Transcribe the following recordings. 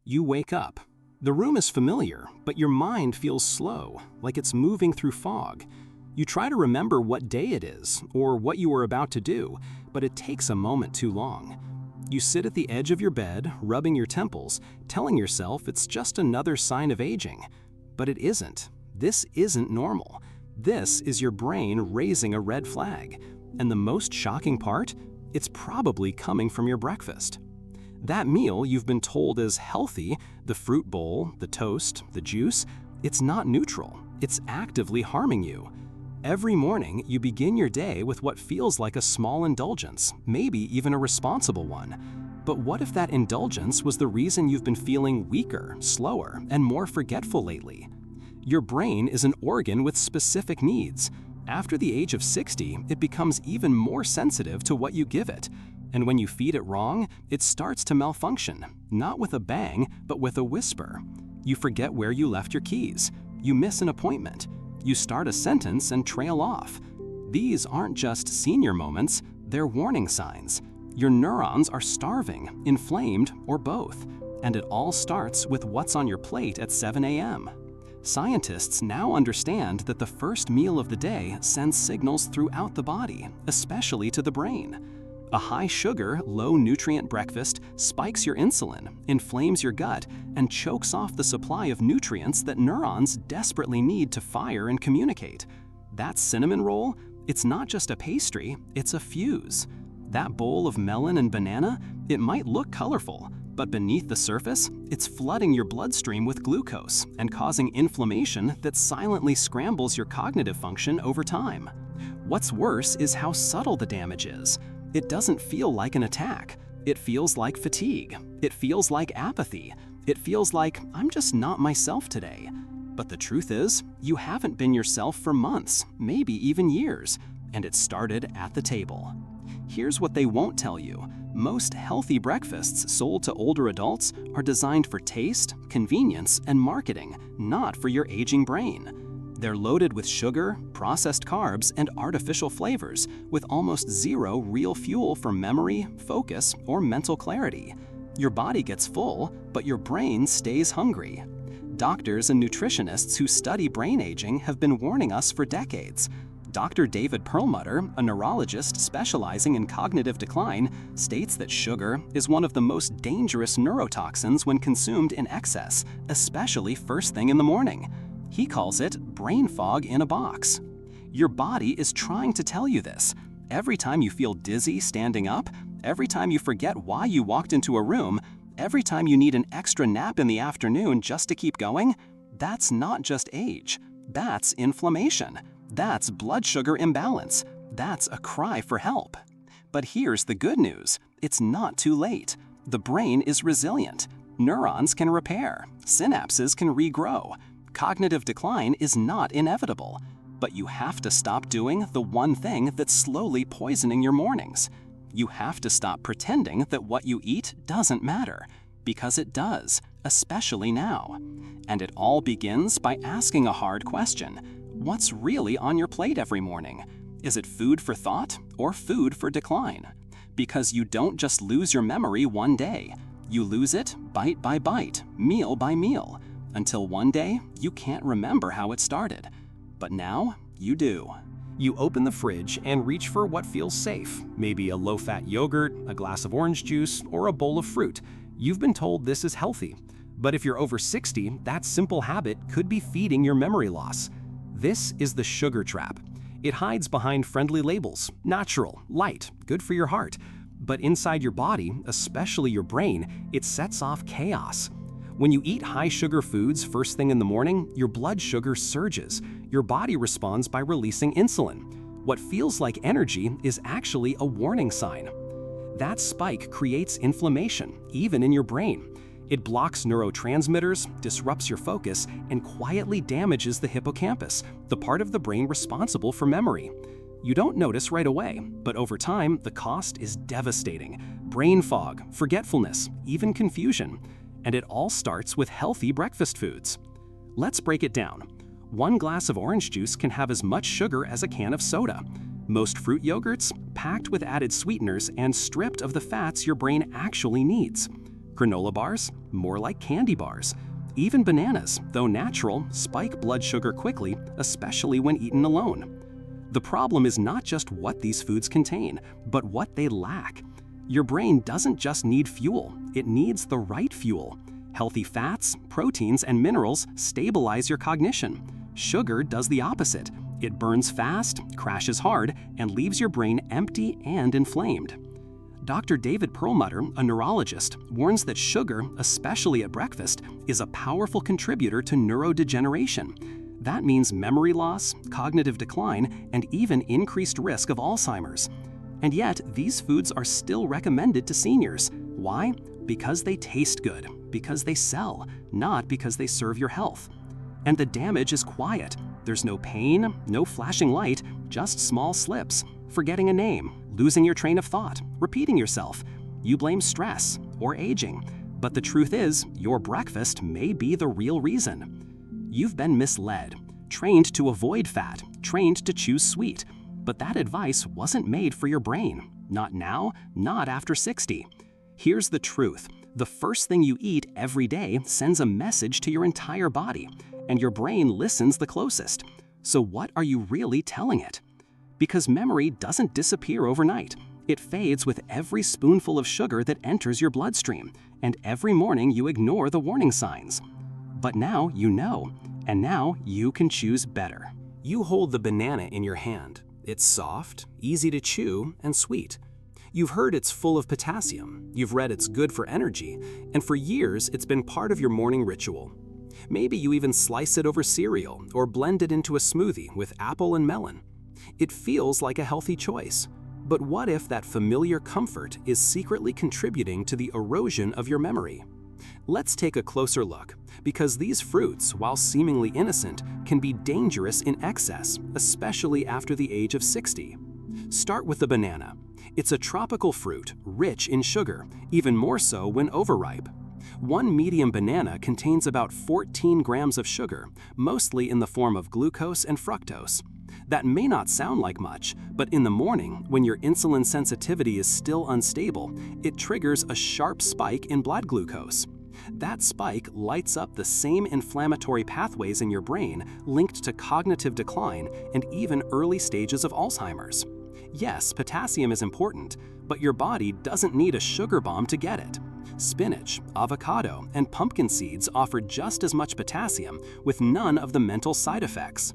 You wake up. The room is familiar, but your mind feels slow, like it's moving through fog. You try to remember what day it is, or what you were about to do, but it takes a moment too long. You sit at the edge of your bed, rubbing your temples, telling yourself it's just another sign of aging. But it isn't. This isn't normal. This is your brain raising a red flag. And the most shocking part? It's probably coming from your breakfast. That meal you've been told is healthy, the fruit bowl, the toast, the juice, it's not neutral. It's actively harming you. Every morning, you begin your day with what feels like a small indulgence, maybe even a responsible one. But what if that indulgence was the reason you've been feeling weaker, slower, and more forgetful lately? Your brain is an organ with specific needs. After the age of 60, it becomes even more sensitive to what you give it. And when you feed it wrong, it starts to malfunction, not with a bang, but with a whisper. You forget where you left your keys. You miss an appointment. You start a sentence and trail off. These aren't just senior moments, they're warning signs. Your neurons are starving, inflamed, or both. And it all starts with what's on your plate at 7 a.m. Scientists now understand that the first meal of the day sends signals throughout the body, especially to the brain. A high-sugar, low-nutrient breakfast spikes your insulin, inflames your gut, and chokes off the supply of nutrients that neurons desperately need to fire and communicate. That cinnamon roll? It's not just a pastry, it's a fuse. That bowl of melon and banana? It might look colorful, but beneath the surface, it's flooding your bloodstream with glucose and causing inflammation that silently scrambles your cognitive function over time. What's worse is how subtle the damage is. It doesn't feel like an attack. It feels like fatigue. It feels like apathy. It feels like, I'm just not myself today. But the truth is, you haven't been yourself for months, maybe even years, and it started at the table. Here's what they won't tell you. Most healthy breakfasts sold to older adults are designed for taste, convenience, and marketing, not for your aging brain. They're loaded with sugar, processed carbs, and artificial flavors, with almost zero real fuel for memory, focus, or mental clarity. Your body gets full, but your brain stays hungry. Doctors and nutritionists who study brain aging have been warning us for decades. Dr. David Perlmutter, a neurologist specializing in cognitive decline, states that sugar is one of the most dangerous neurotoxins when consumed in excess, especially first thing in the morning. He calls it brain fog in a box. Your body is trying to tell you this. Every time you feel dizzy standing up, every time you forget why you walked into a room, every time you need an extra nap in the afternoon just to keep going, that's not just age. That's inflammation. That's blood sugar imbalance. That's a cry for help. But here's the good news. It's not too late. The brain is resilient. Neurons can repair. Synapses can regrow. Cognitive decline is not inevitable. But you have to stop doing the one thing that's slowly poisoning your mornings. You have to stop pretending that what you eat doesn't matter. Because it does, especially now. And it all begins by asking a hard question. What's really on your plate every morning? Is it food for thought or food for decline? Because you don't just lose your memory one day. You lose it bite by bite, meal by meal, until one day you can't remember how it started. But now you do. You open the fridge and reach for what feels safe, maybe a low-fat yogurt, a glass of orange juice, or a bowl of fruit. You've been told this is healthy. But if you're over 60, that simple habit could be feeding your memory loss. This is the sugar trap. It hides behind friendly labels, natural, light, good for your heart. But inside your body, especially your brain, it sets off chaos. When you eat high-sugar foods first thing in the morning, your blood sugar surges. Your body responds by releasing insulin. What feels like energy is actually a warning sign. That spike creates inflammation, even in your brain. It blocks neurotransmitters, disrupts your focus, and quietly damages the hippocampus, the part of the brain responsible for memory. You don't notice right away, but over time, the cost is devastating. Brain fog, forgetfulness, even confusion. And it all starts with healthy breakfast foods. Let's break it down. One glass of orange juice can have as much sugar as a can of soda. Most fruit yogurts, packed with added sweeteners and stripped of the fats your brain actually needs. Granola bars? More like candy bars. Even bananas, though natural, spike blood sugar quickly, especially when eaten alone. The problem is not just what these foods contain, but what they lack. Your brain doesn't just need fuel, it needs the right fuel. Healthy fats, proteins, and minerals stabilize your cognition. Sugar does the opposite. It burns fast, crashes hard, and leaves your brain empty and inflamed. Dr. David Perlmutter, a neurologist, warns that sugar, especially at breakfast, is a powerful contributor to neurodegeneration. That means memory loss, cognitive decline, and even increased risk of Alzheimer's. And yet, these foods are still recommended to seniors. Why? Because they taste good, because they sell, not because they serve your health. And the damage is quiet. There's no pain, no flashing light, just small slips, forgetting a name, losing your train of thought, repeating yourself. You blame stress or aging, but the truth is, your breakfast may be the real reason. You've been misled, trained to avoid fat, trained to choose sweet, but that advice wasn't made for your brain. Not now, not after 60. Here's the truth. The first thing you eat every day sends a message to your entire body, and your brain listens the closest. So what are you really telling it? Because memory doesn't disappear overnight. It fades with every spoonful of sugar that enters your bloodstream, and every morning you ignore the warning signs. But now you know, and now you can choose better. You hold the banana in your hand. It's soft, easy to chew, and sweet. You've heard it's full of potassium, you've read it's good for energy, and for years it's been part of your morning ritual. Maybe you even slice it over cereal or blend it into a smoothie with apple and melon. It feels like a healthy choice. But what if that familiar comfort is secretly contributing to the erosion of your memory? Let's take a closer look, because these fruits, while seemingly innocent, can be dangerous in excess, especially after the age of 60. Start with the banana. It's a tropical fruit, rich in sugar, even more so when overripe. One medium banana contains about 14 grams of sugar, mostly in the form of glucose and fructose. That may not sound like much, but in the morning, when your insulin sensitivity is still unstable, it triggers a sharp spike in blood glucose. That spike lights up the same inflammatory pathways in your brain linked to cognitive decline and even early stages of Alzheimer's. Yes, potassium is important, but your body doesn't need a sugar bomb to get it. Spinach, avocado, and pumpkin seeds offer just as much potassium with none of the mental side effects.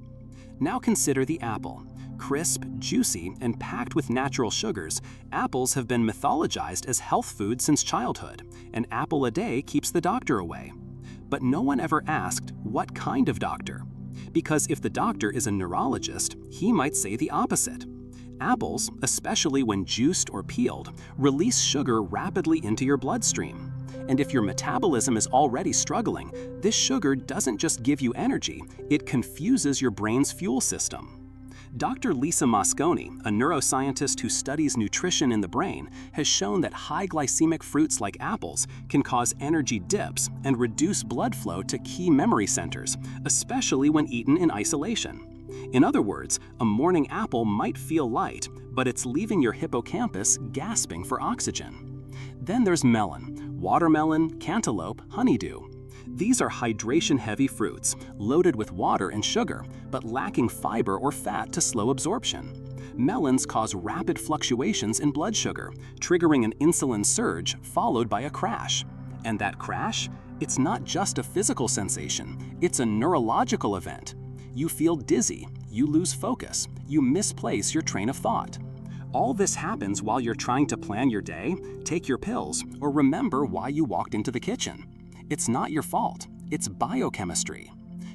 Now consider the apple. Crisp, juicy, and packed with natural sugars, apples have been mythologized as health food since childhood. An apple a day keeps the doctor away. But no one ever asked, what kind of doctor? Because if the doctor is a neurologist, he might say the opposite. Apples, especially when juiced or peeled, release sugar rapidly into your bloodstream. And if your metabolism is already struggling, this sugar doesn't just give you energy, it confuses your brain's fuel system. Dr. Lisa Mosconi, a neuroscientist who studies nutrition in the brain, has shown that high glycemic fruits like apples can cause energy dips and reduce blood flow to key memory centers, especially when eaten in isolation. In other words, a morning apple might feel light, but it's leaving your hippocampus gasping for oxygen. Then there's melon, watermelon, cantaloupe, honeydew. These are hydration-heavy fruits, loaded with water and sugar, but lacking fiber or fat to slow absorption. Melons cause rapid fluctuations in blood sugar, triggering an insulin surge followed by a crash. And that crash? It's not just a physical sensation, it's a neurological event. You feel dizzy, you lose focus, you misplace your train of thought. All this happens while you're trying to plan your day, take your pills, or remember why you walked into the kitchen. It's not your fault, it's biochemistry.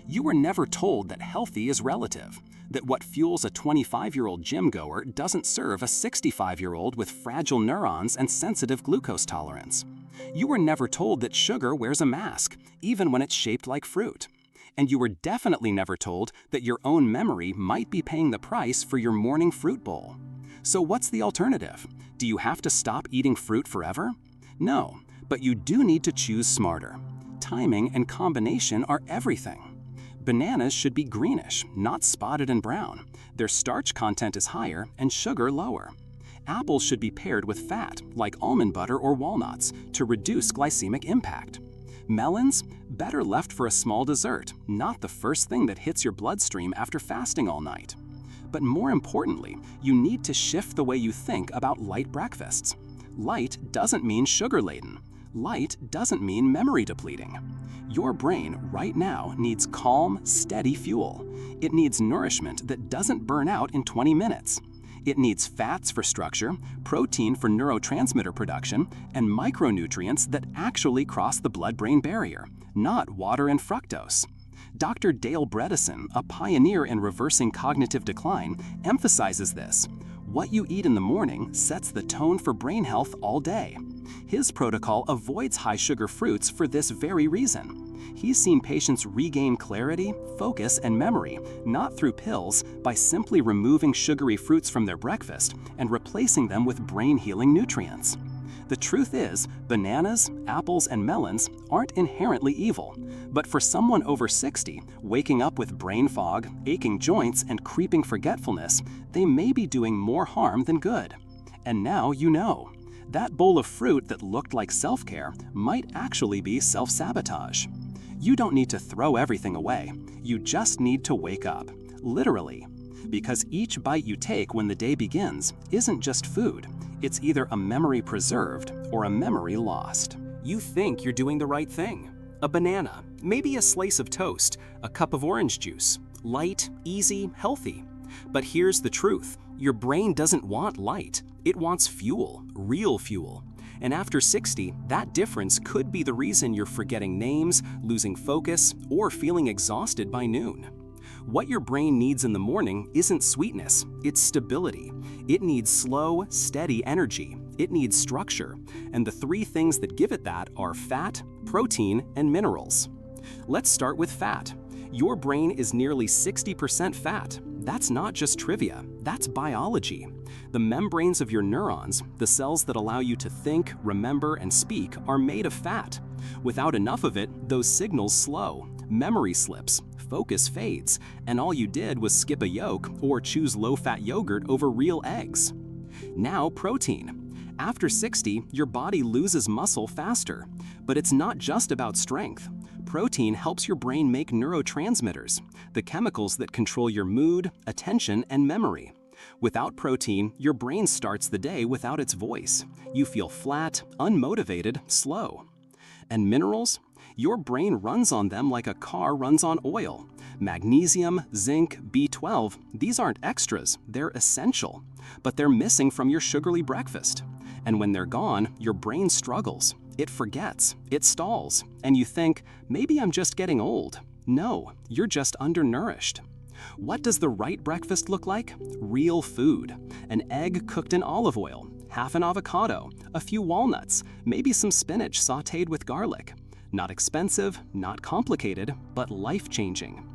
You were never told that healthy is relative, that what fuels a 25-year-old gym goer doesn't serve a 65-year-old with fragile neurons and sensitive glucose tolerance. You were never told that sugar wears a mask, even when it's shaped like fruit. And you were definitely never told that your own memory might be paying the price for your morning fruit bowl. So what's the alternative? Do you have to stop eating fruit forever? No, but you do need to choose smarter. Timing and combination are everything. Bananas should be greenish, not spotted and brown. Their starch content is higher and sugar lower. Apples should be paired with fat, like almond butter or walnuts, to reduce glycemic impact. Melons? Better left for a small dessert, not the first thing that hits your bloodstream after fasting all night. But more importantly, you need to shift the way you think about light breakfasts. Light doesn't mean sugar-laden. Light doesn't mean memory depleting. Your brain right now needs calm, steady fuel. It needs nourishment that doesn't burn out in 20 minutes. It needs fats for structure, protein for neurotransmitter production, and micronutrients that actually cross the blood-brain barrier, not water and fructose. Dr. Dale Bredesen, a pioneer in reversing cognitive decline, emphasizes this. What you eat in the morning sets the tone for brain health all day. His protocol avoids high-sugar fruits for this very reason. He's seen patients regain clarity, focus, and memory, not through pills, by simply removing sugary fruits from their breakfast and replacing them with brain-healing nutrients. The truth is, bananas, apples, and melons aren't inherently evil, but for someone over 60, waking up with brain fog, aching joints, and creeping forgetfulness, they may be doing more harm than good. And now you know. That bowl of fruit that looked like self-care might actually be self-sabotage. You don't need to throw everything away. You just need to wake up, literally. Because each bite you take when the day begins isn't just food. It's either a memory preserved or a memory lost. You think you're doing the right thing. A banana, maybe a slice of toast, a cup of orange juice. Light, easy, healthy. But here's the truth. Your brain doesn't want light. It wants fuel, real fuel. And after 60, that difference could be the reason you're forgetting names, losing focus, or feeling exhausted by noon. What your brain needs in the morning isn't sweetness, it's stability. It needs slow, steady energy. It needs structure. And the three things that give it that are fat, protein, and minerals. Let's start with fat. Your brain is nearly 60% fat. That's not just trivia, that's biology. The membranes of your neurons, the cells that allow you to think, remember, and speak, are made of fat. Without enough of it, those signals slow, memory slips, focus fades, and all you did was skip a yolk or choose low-fat yogurt over real eggs. Now, protein. After 60, your body loses muscle faster. But it's not just about strength. Protein helps your brain make neurotransmitters, the chemicals that control your mood, attention, and memory. Without protein, your brain starts the day without its voice. You feel flat, unmotivated, slow. And minerals? Your brain runs on them like a car runs on oil. Magnesium, zinc, B12, these aren't extras, they're essential. But they're missing from your sugary breakfast. And when they're gone, your brain struggles. It forgets, it stalls, and you think, maybe I'm just getting old. No, you're just undernourished. What does the right breakfast look like? Real food. An egg cooked in olive oil, half an avocado, a few walnuts, maybe some spinach sautéed with garlic. Not expensive, not complicated, but life-changing.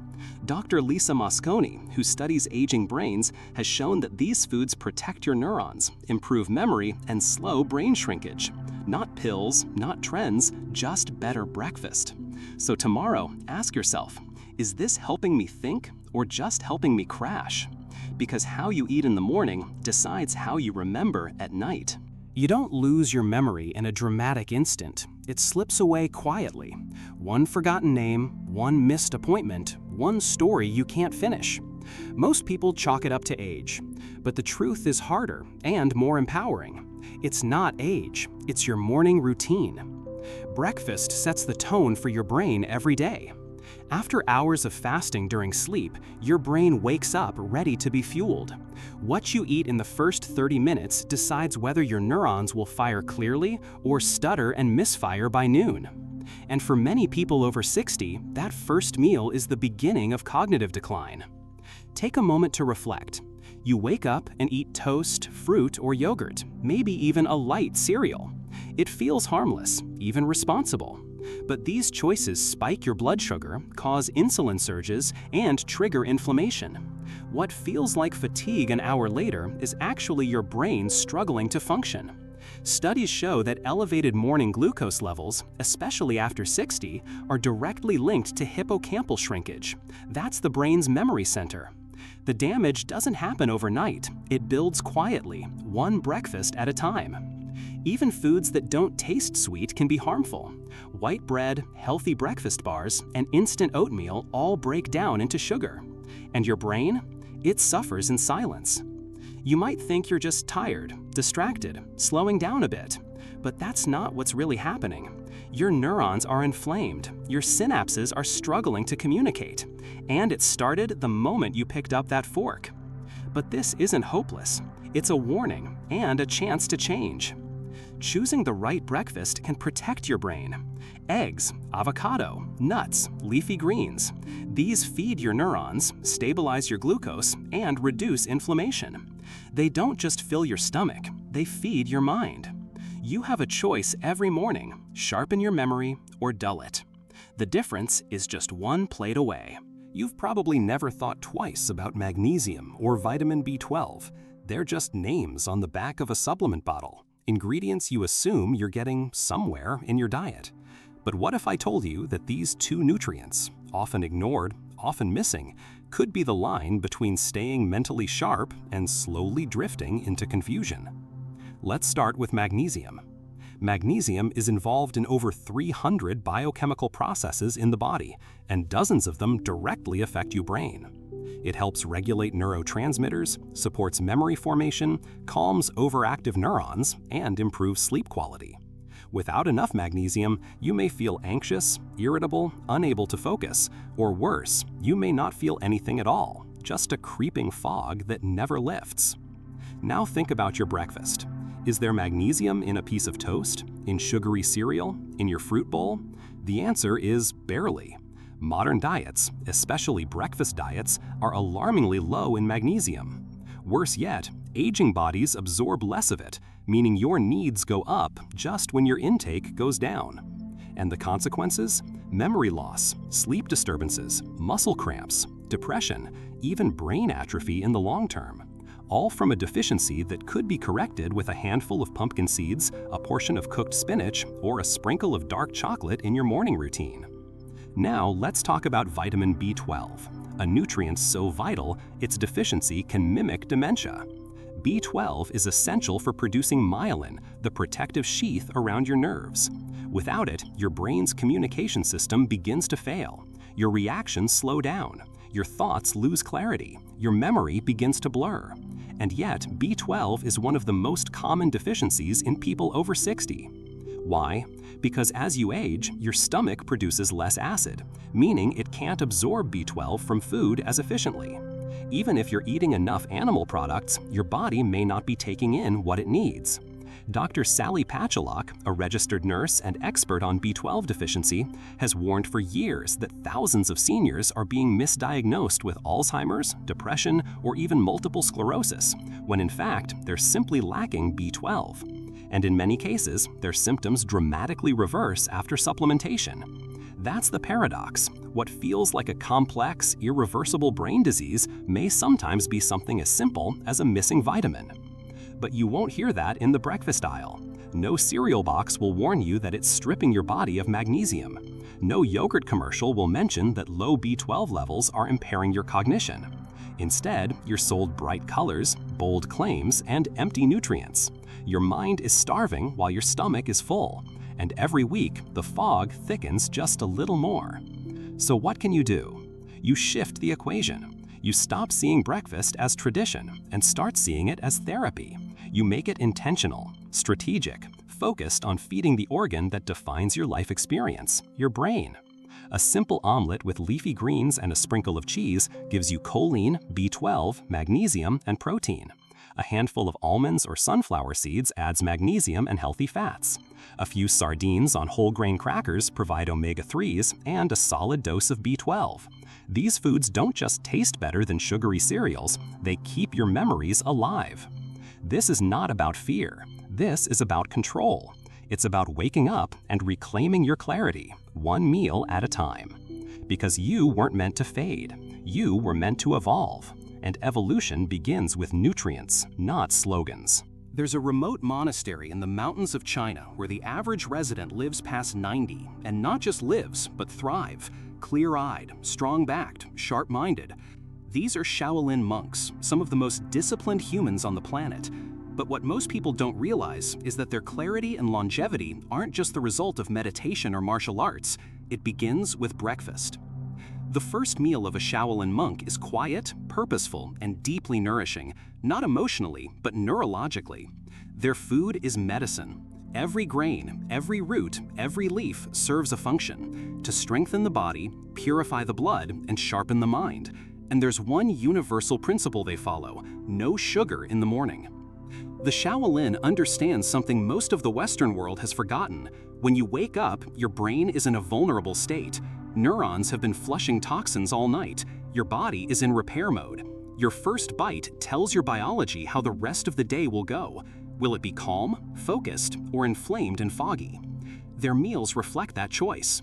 Dr. Lisa Mosconi, who studies aging brains, has shown that these foods protect your neurons, improve memory, and slow brain shrinkage. Not pills, not trends, just better breakfast. So tomorrow, ask yourself, is this helping me think or just helping me crash? Because how you eat in the morning decides how you remember at night. You don't lose your memory in a dramatic instant. It slips away quietly. One forgotten name, one missed appointment, one story you can't finish. Most people chalk it up to age, but the truth is harder and more empowering. It's not age, it's your morning routine. Breakfast sets the tone for your brain every day. After hours of fasting during sleep, your brain wakes up ready to be fueled. What you eat in the first 30 minutes decides whether your neurons will fire clearly or stutter and misfire by noon. And for many people over 60, that first meal is the beginning of cognitive decline. Take a moment to reflect. You wake up and eat toast, fruit, or yogurt, maybe even a light cereal. It feels harmless, even responsible. But these choices spike your blood sugar, cause insulin surges, and trigger inflammation. What feels like fatigue an hour later is actually your brain struggling to function. Studies show that elevated morning glucose levels, especially after 60, are directly linked to hippocampal shrinkage. That's the brain's memory center. The damage doesn't happen overnight. It builds quietly, one breakfast at a time. Even foods that don't taste sweet can be harmful. White bread, healthy breakfast bars, and instant oatmeal all break down into sugar. And your brain? It suffers in silence. You might think you're just tired, distracted, slowing down a bit. But that's not what's really happening. Your neurons are inflamed, your synapses are struggling to communicate, and it started the moment you picked up that fork. But this isn't hopeless. It's a warning and a chance to change. Choosing the right breakfast can protect your brain. Eggs, avocado, nuts, leafy greens. These feed your neurons, stabilize your glucose, and reduce inflammation. They don't just fill your stomach, they feed your mind. You have a choice every morning: sharpen your memory or dull it. The difference is just one plate away. You've probably never thought twice about magnesium or vitamin B12. They're just names on the back of a supplement bottle, ingredients you assume you're getting somewhere in your diet. But what if I told you that these two nutrients, often ignored, often missing, could be the line between staying mentally sharp and slowly drifting into confusion? Let's start with magnesium. Magnesium is involved in over 300 biochemical processes in the body, and dozens of them directly affect your brain. It helps regulate neurotransmitters, supports memory formation, calms overactive neurons, and improves sleep quality. Without enough magnesium, you may feel anxious, irritable, unable to focus, or worse, you may not feel anything at all, just a creeping fog that never lifts. Now think about your breakfast. Is there magnesium in a piece of toast, in sugary cereal, in your fruit bowl? The answer is barely. Modern diets, especially breakfast diets, are alarmingly low in magnesium. Worse yet, aging bodies absorb less of it, meaning your needs go up just when your intake goes down. And the consequences? Memory loss, sleep disturbances, muscle cramps, depression, even brain atrophy in the long term. All from a deficiency that could be corrected with a handful of pumpkin seeds, a portion of cooked spinach, or a sprinkle of dark chocolate in your morning routine. Now let's talk about vitamin B12, a nutrient so vital its deficiency can mimic dementia. B12 is essential for producing myelin, the protective sheath around your nerves. Without it, your brain's communication system begins to fail. Your reactions slow down. Your thoughts lose clarity. Your memory begins to blur. And yet, B12 is one of the most common deficiencies in people over 60. Why? Because as you age, your stomach produces less acid, meaning it can't absorb B12 from food as efficiently. Even if you're eating enough animal products, your body may not be taking in what it needs. Dr. Sally Patchalock, a registered nurse and expert on B12 deficiency, has warned for years that thousands of seniors are being misdiagnosed with Alzheimer's, depression, or even multiple sclerosis, when in fact they're simply lacking B12. And in many cases, their symptoms dramatically reverse after supplementation. That's the paradox. What feels like a complex, irreversible brain disease may sometimes be something as simple as a missing vitamin. But you won't hear that in the breakfast aisle. No cereal box will warn you that it's stripping your body of magnesium. No yogurt commercial will mention that low B12 levels are impairing your cognition. Instead, you're sold bright colors, bold claims, and empty nutrients. Your mind is starving while your stomach is full. And every week, the fog thickens just a little more. So what can you do? You shift the equation. You stop seeing breakfast as tradition and start seeing it as therapy. You make it intentional, strategic, focused on feeding the organ that defines your life experience, your brain. A simple omelet with leafy greens and a sprinkle of cheese gives you choline, B12, magnesium, and protein. A handful of almonds or sunflower seeds adds magnesium and healthy fats. A few sardines on whole grain crackers provide omega-3s and a solid dose of B12. These foods don't just taste better than sugary cereals, they keep your memories alive. This is not about fear. This is about control. It's about waking up and reclaiming your clarity, one meal at a time. Because you weren't meant to fade. You were meant to evolve. And evolution begins with nutrients, not slogans. There's a remote monastery in the mountains of China where the average resident lives past 90, and not just lives, but thrive. Clear-eyed, strong-backed, sharp-minded. These are Shaolin monks, some of the most disciplined humans on the planet. But what most people don't realize is that their clarity and longevity aren't just the result of meditation or martial arts. It begins with breakfast. The first meal of a Shaolin monk is quiet, purposeful, and deeply nourishing, not emotionally, but neurologically. Their food is medicine. Every grain, every root, every leaf serves a function to strengthen the body, purify the blood, and sharpen the mind. And there's one universal principle they follow: no sugar in the morning. The Shaolin understands something most of the Western world has forgotten. When you wake up, your brain is in a vulnerable state. Neurons have been flushing toxins all night. Your body is in repair mode. Your first bite tells your biology how the rest of the day will go. Will it be calm, focused, or inflamed and foggy? Their meals reflect that choice.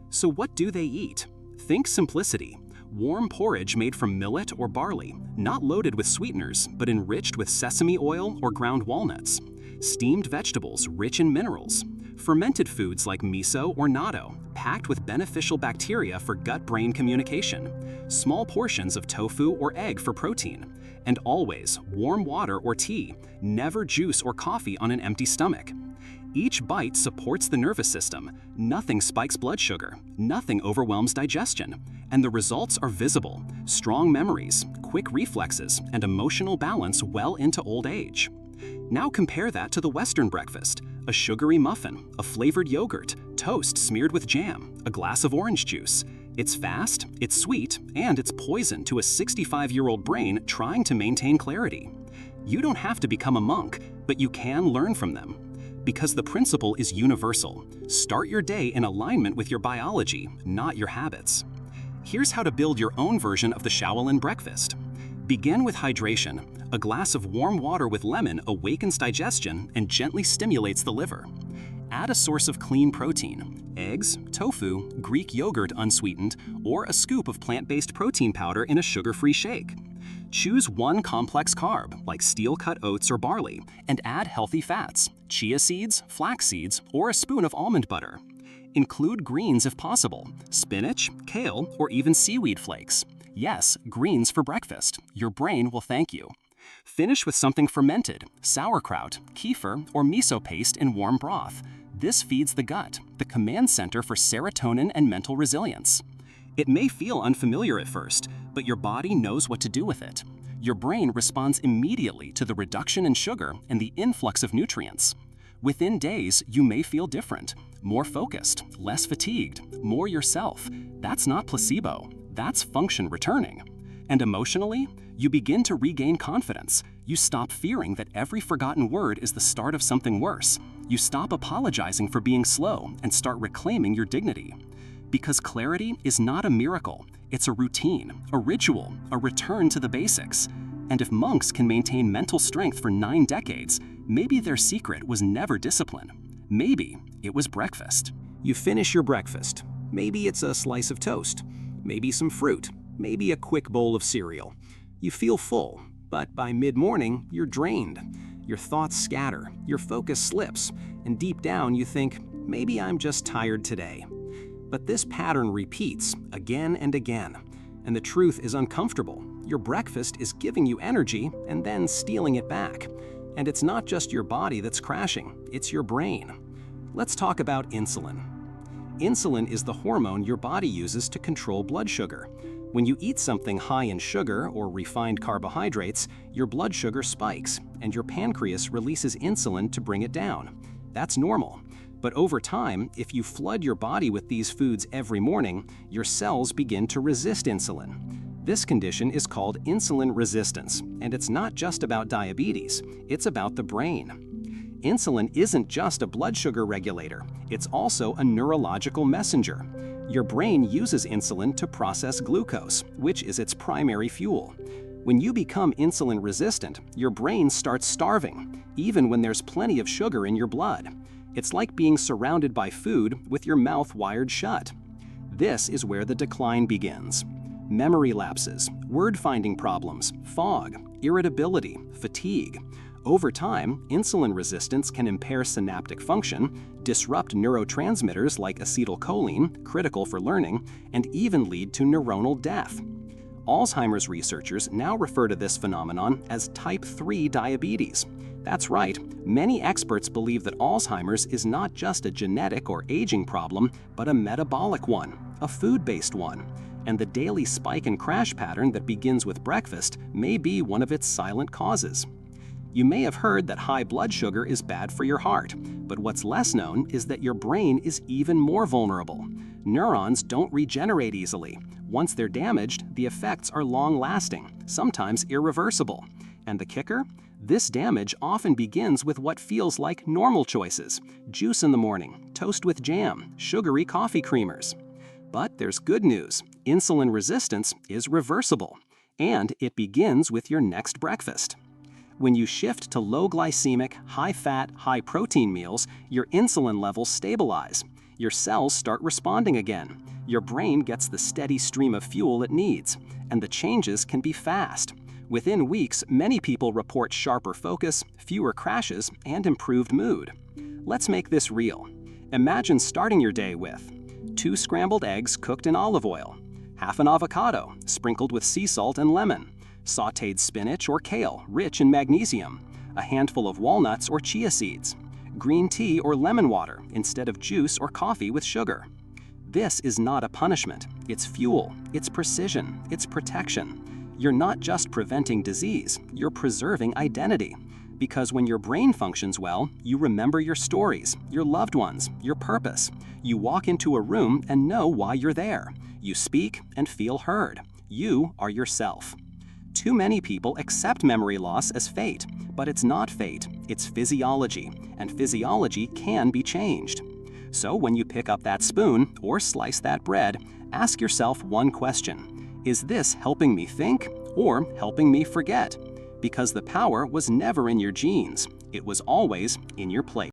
So what do they eat? Think simplicity. Warm porridge made from millet or barley, not loaded with sweeteners, but enriched with sesame oil or ground walnuts. Steamed vegetables rich in minerals. Fermented foods like miso or natto, packed with beneficial bacteria for gut-brain communication. Small portions of tofu or egg for protein. And always warm water or tea, never juice or coffee on an empty stomach. Each bite supports the nervous system. Nothing spikes blood sugar. Nothing overwhelms digestion. And the results are visible: strong memories, quick reflexes, and emotional balance well into old age. Now compare that to the Western breakfast: a sugary muffin, a flavored yogurt, toast smeared with jam, a glass of orange juice. It's fast, it's sweet, and it's poison to a 65-year-old brain trying to maintain clarity. You don't have to become a monk, but you can learn from them. Because the principle is universal. Start your day in alignment with your biology, not your habits. Here's how to build your own version of the Shaolin breakfast. Begin with hydration. A glass of warm water with lemon awakens digestion and gently stimulates the liver. Add a source of clean protein: eggs, tofu, Greek yogurt unsweetened, or a scoop of plant-based protein powder in a sugar-free shake. Choose one complex carb, like steel-cut oats or barley, and add healthy fats: chia seeds, flax seeds, or a spoon of almond butter. Include greens if possible: spinach, kale, or even seaweed flakes. Yes, greens for breakfast. Your brain will thank you. Finish with something fermented: sauerkraut, kefir, or miso paste in warm broth. This feeds the gut, the command center for serotonin and mental resilience. It may feel unfamiliar at first, but your body knows what to do with it. Your brain responds immediately to the reduction in sugar and the influx of nutrients. Within days, you may feel different: more focused, less fatigued, more yourself. That's not placebo, that's function returning. And emotionally, you begin to regain confidence. You stop fearing that every forgotten word is the start of something worse. You stop apologizing for being slow and start reclaiming your dignity. Because clarity is not a miracle, it's a routine, a ritual, a return to the basics. And if monks can maintain mental strength for 9 decades, maybe their secret was never discipline. Maybe it was breakfast. You finish your breakfast. Maybe it's a slice of toast, maybe some fruit, maybe a quick bowl of cereal. You feel full, but by mid-morning, you're drained. Your thoughts scatter, your focus slips, and deep down you think, maybe I'm just tired today. But this pattern repeats again and again, and the truth is uncomfortable. Your breakfast is giving you energy and then stealing it back. And it's not just your body that's crashing, it's your brain. Let's talk about insulin. Insulin is the hormone your body uses to control blood sugar. When you eat something high in sugar or refined carbohydrates, your blood sugar spikes, and your pancreas releases insulin to bring it down. That's normal. But over time, if you flood your body with these foods every morning, your cells begin to resist insulin. This condition is called insulin resistance, and it's not just about diabetes, it's about the brain. Insulin isn't just a blood sugar regulator, it's also a neurological messenger. Your brain uses insulin to process glucose, which is its primary fuel. When you become insulin resistant, your brain starts starving, even when there's plenty of sugar in your blood. It's like being surrounded by food with your mouth wired shut. This is where the decline begins. Memory lapses, word-finding problems, fog, irritability, fatigue. Over time, insulin resistance can impair synaptic function, disrupt neurotransmitters like acetylcholine, critical for learning, and even lead to neuronal death. Alzheimer's researchers now refer to this phenomenon as type 3 diabetes. That's right, many experts believe that Alzheimer's is not just a genetic or aging problem, but a metabolic one, a food-based one. And the daily spike and crash pattern that begins with breakfast may be one of its silent causes. You may have heard that high blood sugar is bad for your heart, but what's less known is that your brain is even more vulnerable. Neurons don't regenerate easily. Once they're damaged, the effects are long-lasting, sometimes irreversible. And the kicker? This damage often begins with what feels like normal choices: juice in the morning, toast with jam, sugary coffee creamers. But there's good news. Insulin resistance is reversible, and it begins with your next breakfast. When you shift to low-glycemic, high-fat, high-protein meals, your insulin levels stabilize. Your cells start responding again. Your brain gets the steady stream of fuel it needs, and the changes can be fast. Within weeks, many people report sharper focus, fewer crashes, and improved mood. Let's make this real. Imagine starting your day with 2 scrambled eggs cooked in olive oil, half an avocado sprinkled with sea salt and lemon, sautéed spinach or kale rich in magnesium, a handful of walnuts or chia seeds, green tea or lemon water instead of juice or coffee with sugar. This is not a punishment. It's fuel, it's precision, it's protection. You're not just preventing disease, you're preserving identity. Because when your brain functions well, you remember your stories, your loved ones, your purpose. You walk into a room and know why you're there. You speak and feel heard. You are yourself. Too many people accept memory loss as fate, but it's not fate, it's physiology, and physiology can be changed. So when you pick up that spoon or slice that bread, ask yourself one question. Is this helping me think or helping me forget? Because the power was never in your genes, it was always in your plate.